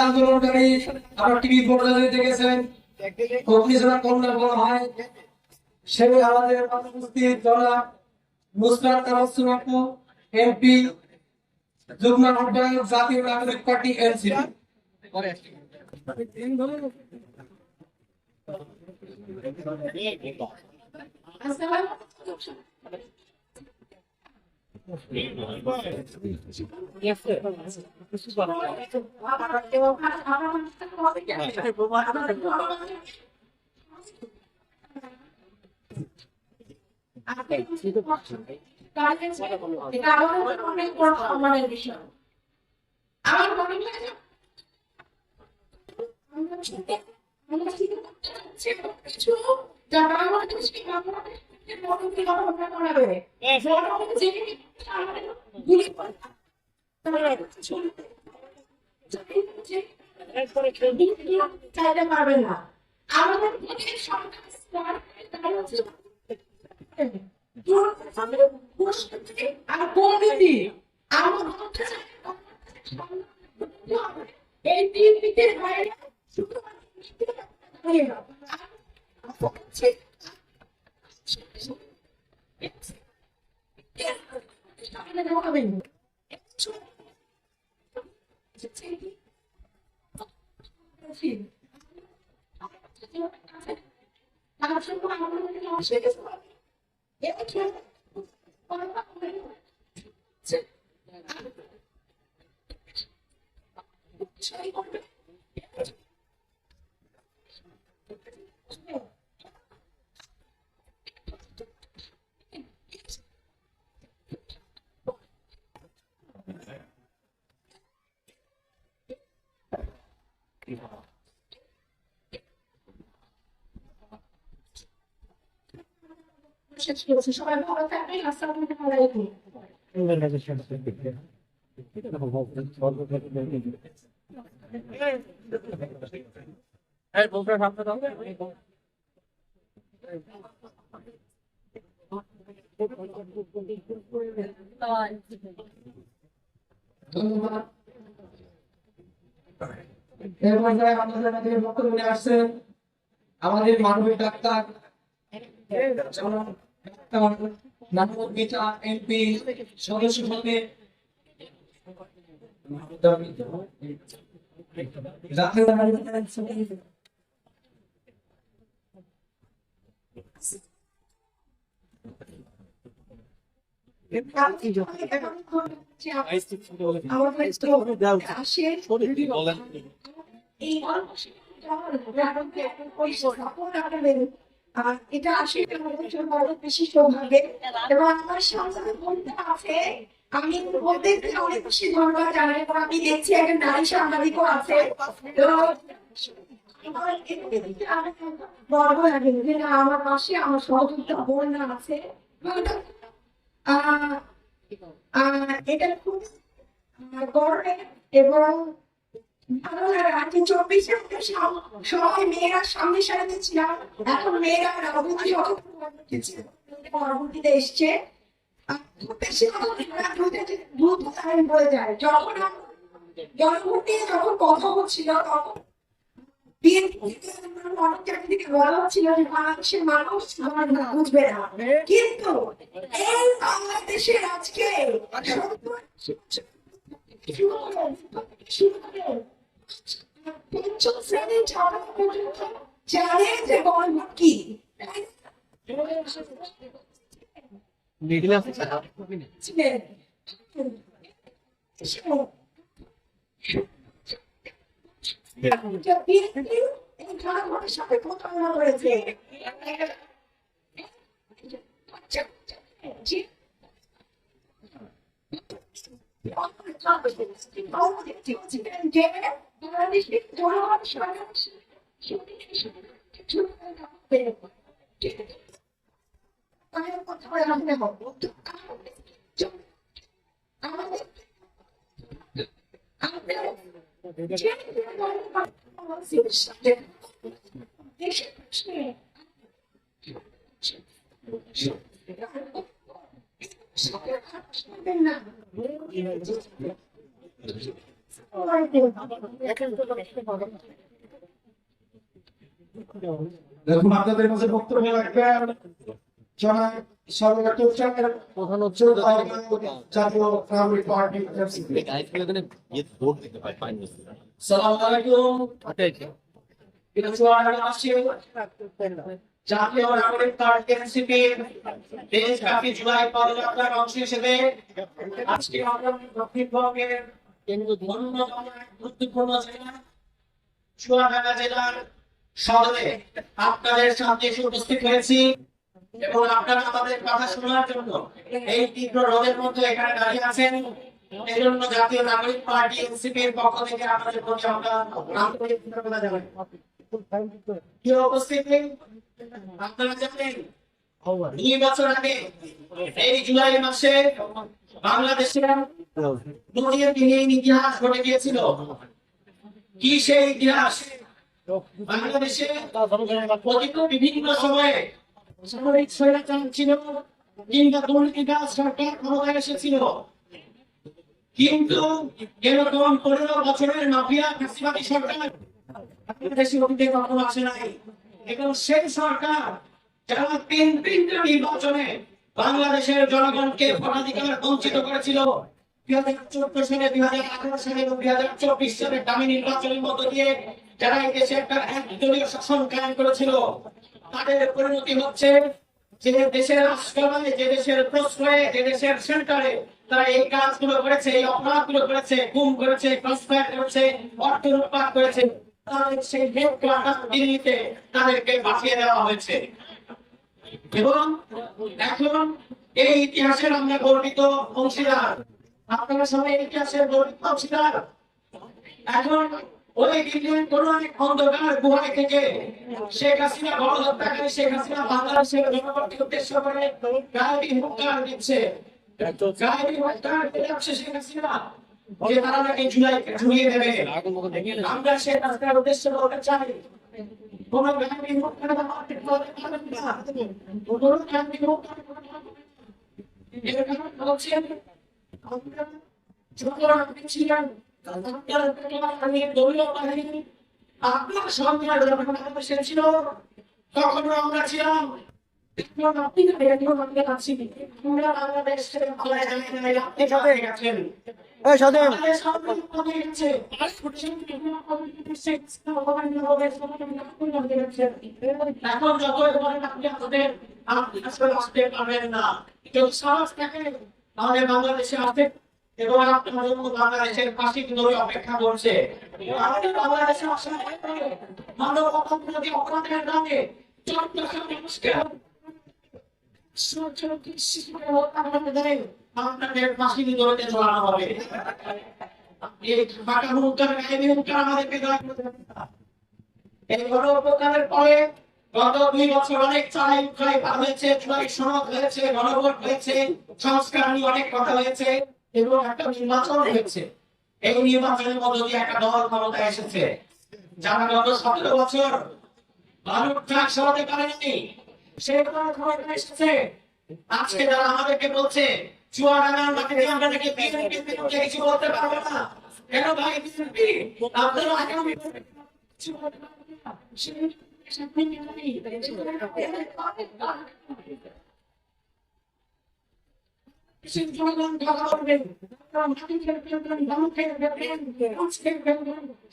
আন্দোলনকারী আপনার টিভি পর্দায় দেখেছেন কমিশনার কন্যা বলা হয় সেই আমাদের উপস্থিত জনাব মুসরাত তাবাসসুম আপু এমপি যুগ্ম আহ্বায়ক জাতীয় নাগরিক পার্টি এনসিপি চাইতে পারবেন না আমাদের আর কমিটি এই তিন দিকের বাইরে সবাই ভালো থাকবেন। আসসালামু আলাইকুম। ধন্যবাদ। এরপর আমাদের বক্তব্য নিয়ে আসছেন আমাদের মানবিক ডাক্তার নানুর গীতা এমপি সদস্য সাথে এটা আসলে বেশি সৌভাগ্যের এবং আমার সামনে বলতে আছে আমি বলতে অনেক বেশি ধন্যবাদ জানাই এবং আমি দেখছি একটা নারী সাংবাদিকও আছে গর্ব লাগে যে আমার পাশে আমার সহযোগিতা বোনরা আছে এটা খুব গর্বের এবং ভালো লাগে। আজকে 24 সবাই মেয়েরা সামনে সারাতে ছিলাম, এখন মেয়েরা পরবর্তীতে এসছে বলে যায় যখন জনগণকে যখন কথা হচ্ছিল তখন বলা হচ্ছিল যে বাংলাদেশের মানুষ আমার বুঝবে না, কিন্তু এই বাংলাদেশের আজকে পঞ্চম শ্রেণীর ছাত্র পর্যন্ত জানে যে গণভোট কি। সাথে প্রতারণা করেছে দেখুন আপনাদের কাছে বক্তব্য রাখবেন জনাব সরকার চৌধুরী প্রধান হচ্ছে জাতীয় নাগরিক পার্টি ভোট দিতে পারে পাইনি আসসালামু আলাইকুম এটা চুয়াডাঙ্গা আসছে জাতীয় নাগরিক পার্টি এনসিপি দেশব্যাপী জুলাই পদযাত্রার অংশ হিসেবে আজকে আমরা দক্ষিণবঙ্গের অন্যতম এক গুরুত্বপূর্ণ জেলা চুয়াডাঙ্গা জেলার সদরে আপনাদের সামনে এসে উপস্থিত হয়েছি এবং আপনারা আমাদের কথা শোনার জন্য এই তীব্র রোদের মধ্যে এখানে দাঁড়িয়ে আছেন। এই জন্য জাতীয় নাগরিক পার্টি এনসিপির পক্ষ থেকে আপনাদের প্রতি আমরা আন্তরিক কৃতজ্ঞতা জানাই। কি উপস্থিতি আপনারা জানেন 2 বছর আগে এই জুলাই মাসে বাংলাদেশের দুনিয়ার ইতিহাস ঘটে গিয়েছিল। কি সেই ইতিহাস? বাংলাদেশে অতীত বিভিন্ন সময়ে সামরিক স্বৈরাচার ছিল কিংবা দুর্নীতিবাজ সরকার ক্ষমতায় এসেছিল, কিন্তু এরকম 15 বছরের মাফিয়া ফ্যাসিবাদী সরকার বাংলাদেশে অতীতে কখনো আসে নাই। এবং সেই সরকার যারা তিনটা নির্বাচনে বাংলাদেশের জনগণকে ভোটাধিকার বঞ্চিত করেছিল, 2014 সালে 2018 সালে এবং 2024 সালে দামি নির্বাচনের মধ্য দিয়ে যারা এই দেশে একটা একদলীয় শাসন কায়েম করেছিল, তাদের পরিণতি হচ্ছে যে দেশের আশ্রয়ে, যে দেশের প্রশ্রয়ে, যে দেশের সেন্টারে তারা এই কাজগুলো করেছে, এই অপরাধগুলো করেছে, গুম করেছে, ক্রসফায়ার করেছে, অর্থ লুটপাট করেছে, তাদের সেই দিল্লিতে তাদেরকে পাঠিয়ে দেওয়া হয়েছে। এবং এখন এই ইতিহাসের আমরা গর্বিত অংশীদার, আপনারা সবাই এই ইতিহাসের গর্বিত অংশীদার। এখন ওই দিল্লির কোন এক অন্ধকার গুহায় থেকে শেখ হাসিনা গণহত্যাকারী শেখ হাসিনা বাংলাদেশের জনগণকে উদ্দেশ্য করে গায়েবী হুঙ্কার দিচ্ছে। গায়েবী হুঙ্কার দিচ্ছে শেখ হাসিনা যে তারা নাকি জুলাইকে ঝুলিয়ে দেবে। আমরা শেখ হাসিনার উদ্দেশ্য বলতে চাই, কোন গায়েবী হুঙ্কার আমাদের বলতে পারবেন না। কোন গায়েবী হুঙ্কার এর কারণ হচ্ছে আমরা যখন আপনি ছিলেন আপনার সরকার যখন ছিল তখন আমরা ছিলাম এখন যত আসতে পারবেন না, কেউ সাহস থাকে আমাদের বাংলাদেশে আসতে এবং আপনাদের বাংলাদেশের পাশে কিন্তু অপেক্ষা করছে। আমাদের বাংলাদেশে মানবতা বিরোধী অপরাধের নামে আপনাদের ফাঁসি দৌড়ে চড়ানো হবে। এই গণঅভ্যুত্থানের পরে গত 2 বছর অনেক চাই হয়েছে, সনদ হয়েছে, গণভোট হয়েছে, সংস্কার নিয়ে অনেক কথা হয়েছে এবং একটা নির্বাচন হয়েছে। এই নির্বাচনের মধ্য দিয়ে একটা দল ক্ষমতায় এসেছে যারা গত 17 বছর ভারত ট্রাক সরাতে পারেনি, সে ক্ষমতায় এসেছে। আজকে যারা আমাদেরকে বলছে চুয়াডাঙ্গার মাটিতে আমরা নাকি বিএনপির বিরুদ্ধে কিছু বলতে পারবো না, কেন ভাই বিএনপি আপনারা আগামী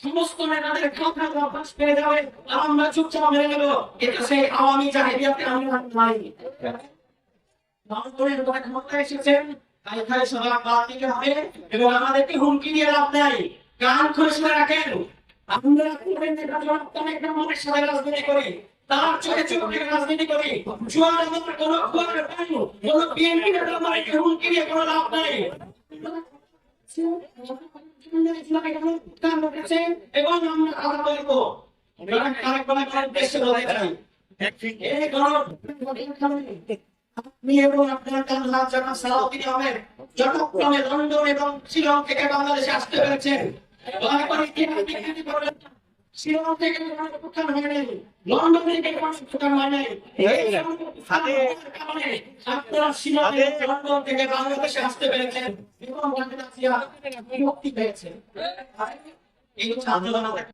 সমস্ত নেতাদের কথা পেয়ে যাবে, আমরা চুপচাপ মেনে নেব। এটা সেই আওয়ামী জাহিলিয়াতে আমরা নাই। ক্ষমতায় এসেছেন তাই এখানে সবাই দিতে হবে এবং আমাদেরকে হুমকি দিয়ে লাভ নাই। কান খুলে শুনে রাখেন, আমরা একটা মানুষের সাথে রাজনীতি করি, তার চোখে চোখে রাজনীতি করি। চুয়াডাঙ্গার কোন বিএনপি নেতা আমাদেরকে হুমকি দিয়ে কোনো লাভ নাই। এবং আমরা কথা বলবো আপনি এবং আপনার যথাক্রমে লন্ডন এবং শিলং থেকে বাংলাদেশে আসতে পেরেছেন। শ্রীলঙ্কা থেকে প্রত্যান হয় নাই, লন্ডন থেকে প্রত্যান হয় নাই, আপনারা শ্রীলঙ্কা লন্ডন থেকে বাংলাদেশে আসতে পেরেছেন এবং বাংলাদেশে মুক্তি পেয়েছে। এই হচ্ছে আন্দোলন।